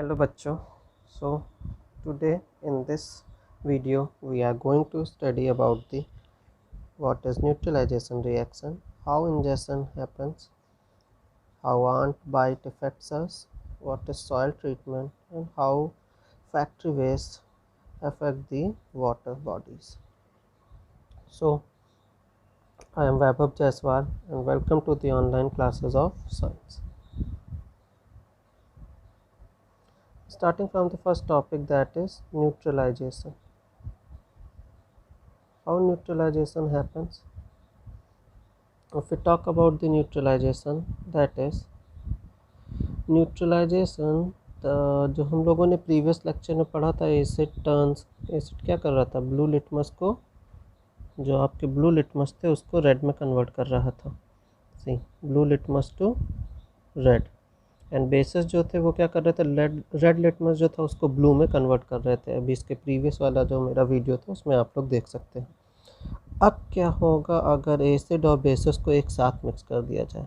Hello bachcho. So today in this video we are going to study about the what is neutralization reaction, how ingestion happens, how ant bite affects us, what is soil treatment, and how factory waste affect the water bodies. So I am Vaibhav Jaiswal and welcome to the online classes of science. Starting from the first topic, that is neutralization. How neutralization happens? If we talk about the neutralization, that is neutralization, जो हम लोगों ने previous lecture में पढ़ा था, asset turns, acid क्या कर रहा था, ब्लू लिटमस को, जो आपके ब्लू लिटमस थे उसको रेड में कन्वर्ट कर रहा था। सी blue litmus to red, and bases जो थे वो क्या कर रहे थे, रेड लिटमस जो था उसको ब्लू में कन्वर्ट कर रहे थे। अभी इसके प्रीवियस वाला जो मेरा वीडियो था उसमें आप लोग देख सकते हैं। अब क्या होगा अगर एसिड और बेसिस को एक साथ मिक्स कर दिया जाए,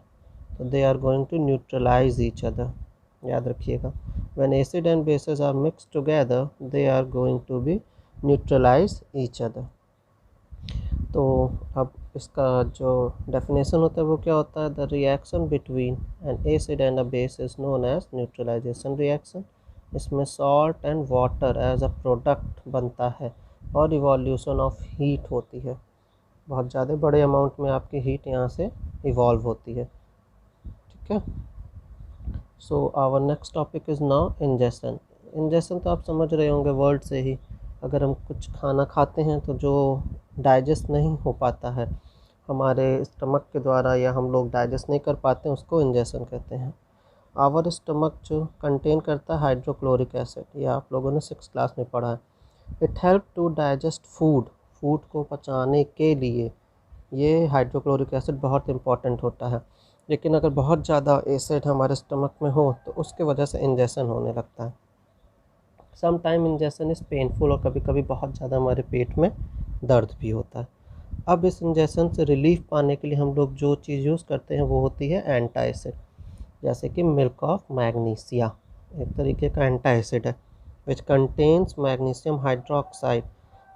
तो they are going to neutralize each other. याद रखिएगा, when acid and bases are mix together they are going to be neutralize each other. तो अब इसका जो डेफिनेशन होता है वो क्या होता है, the reaction between an acid and a base is known as neutralisation reaction. इसमें salt and water as a product बनता है और इवोल्यूशन ऑफ हीट होती है। बहुत ज़्यादा बड़े अमाउंट में आपकी हीट यहाँ से इवॉल्व होती है। ठीक है। So our next topic is now ingestion. Ingestion तो आप समझ रहे होंगे वर्ड से ही, अगर हम कुछ खाना खाते हैं तो जो डाइजेस्ट नहीं हो पाता है हमारे स्टमक के द्वारा, या हम लोग डाइजेस्ट नहीं कर पाते हैं, उसको इंजेशन कहते हैं। आवर स्टमक जो कंटेन करता है हाइड्रोक्लोरिक एसिड, यह आप लोगों ने 6th क्लास में पढ़ा है। It help to digest food, food को पचाने के लिए ये हाइड्रोक्लोरिक एसिड बहुत इम्पॉर्टेंट होता है। लेकिन अगर बहुत ज़्यादा एसिड हमारे स्टमक में हो तो उसके वजह से इंजेशन होने लगता है। Some time ingestion is painful, और कभी कभी बहुत ज़्यादा हमारे पेट में दर्द भी होता है। अब इस इंजेशन से रिलीफ पाने के लिए हम लोग जो चीज़ यूज़ करते हैं वो होती है एंटासिड, जैसे कि मिल्क ऑफ मैग्नीशिया एक तरीके का एंटासिड है, विच कंटेन्स मैग्नीशियम हाइड्रोक्साइड।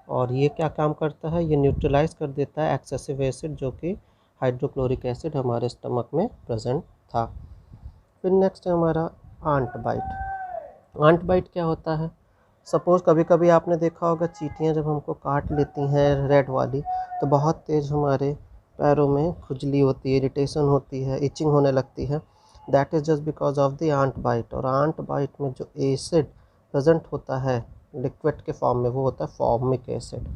और ये क्या काम करता है, ये न्यूट्रलाइज कर देता है एक्सेसिव एसिड जो कि हाइड्रोक्लोरिक एसिड हमारे स्टमक में प्रेजेंट था। फिर नेक्स्ट है हमारा आंट बाइट। आंट बाइट क्या होता है, सपोज़ कभी कभी आपने देखा होगा चींटियाँ जब हमको काट लेती हैं रेड वाली, तो बहुत तेज़ हमारे पैरों में खुजली होती है, इरिटेशन होती है, इचिंग होने लगती है। That is just because of the ant bite. और आंट बाइट में जो एसिड प्रेजेंट होता है लिक्विड के फॉर्म में, वो होता है फॉर्मिक एसिड।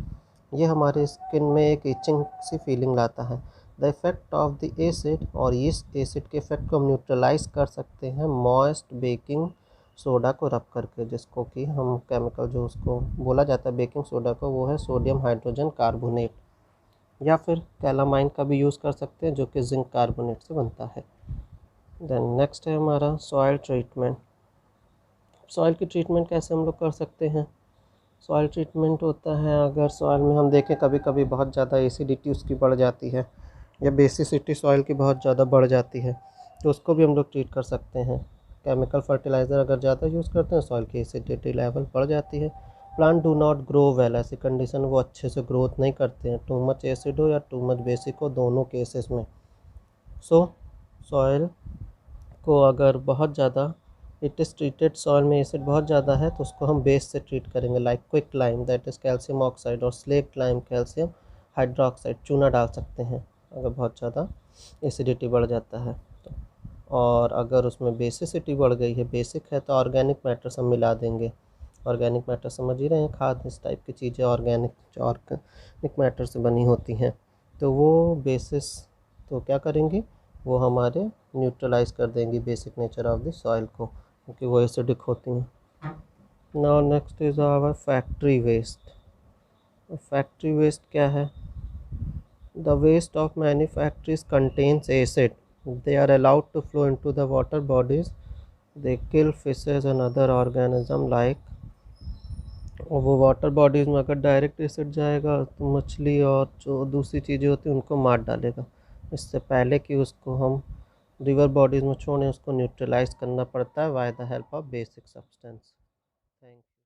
ये हमारे स्किन में एक इचिंग सी फीलिंग लाता है। The effect of the acid, और इस एसिड के इफ़ेक्ट को हम न्यूट्रलाइज कर सकते हैं मॉइस्ट बेकिंग सोडा को रब करके, जिसको कि हम केमिकल जो उसको बोला जाता है बेकिंग सोडा को, वो है सोडियम हाइड्रोजन कार्बोनेट, या फिर कैलामाइन का भी यूज़ कर सकते हैं जो कि जिंक कार्बोनेट से बनता है। देन नेक्स्ट है हमारा सॉइल ट्रीटमेंट। सॉइल की ट्रीटमेंट कैसे हम लोग कर सकते हैं, सॉइल ट्रीटमेंट होता है अगर सॉइल में हम देखें कभी कभी बहुत ज़्यादा एसिडिटी उसकी बढ़ जाती है, या बेसिसिटी सॉइल की बहुत ज़्यादा बढ़ जाती है, तो उसको भी हम लोग ट्रीट कर सकते हैं। केमिकल फर्टिलाइज़र अगर ज़्यादा यूज़ करते हैं सॉइल की एसिडिटी लेवल बढ़ जाती है। Plant do not grow well, ऐसी कंडीशन वो अच्छे से ग्रोथ नहीं करते हैं, टू मच एसिड हो या टू मच बेसिक हो, दोनों केसेस में। सो सॉइल को अगर बहुत ज़्यादा इट इज़ ट्रीटेड, सॉइल में एसिड बहुत ज़्यादा है तो उसको हम बेस से ट्रीट करेंगे, like quick lime that is calcium oxide, और स्लेक्ट लाइम कैल्शियम हाइड्रोक्साइड, चूना डाल सकते हैं अगर बहुत ज़्यादा एसिडिटी बढ़ जाता है तो। और अगर उसमें बेसिसिटी बढ़ गई है, बेसिक है, तो ऑर्गेनिक मैटर सब मिला देंगे। ऑर्गेनिक मैटर समझ ही रहे हैं, खाद इस टाइप की चीज़ें ऑर्गेनिक मैटर से बनी होती हैं, तो वो बेसिस तो क्या करेंगी, वो हमारे न्यूट्रलाइज कर देंगी basic nature of the soil को, क्योंकि वो एसिडिक होती हैं। Now next is our factory waste. Factory waste क्या है, the waste of many factories contains acid, they are allowed to flow into the water bodies, they kill fishes and other organism like, और वो water bodies में अगर direct acid जाएगा तो मछली और जो दूसरी चीज़ें होती हैं उनको मार डालेगा, इससे पहले कि उसको हम रिवर बॉडीज़ में छोड़ें, उसको न्यूट्रलाइज करना पड़ता है by the help of basic substance. Thank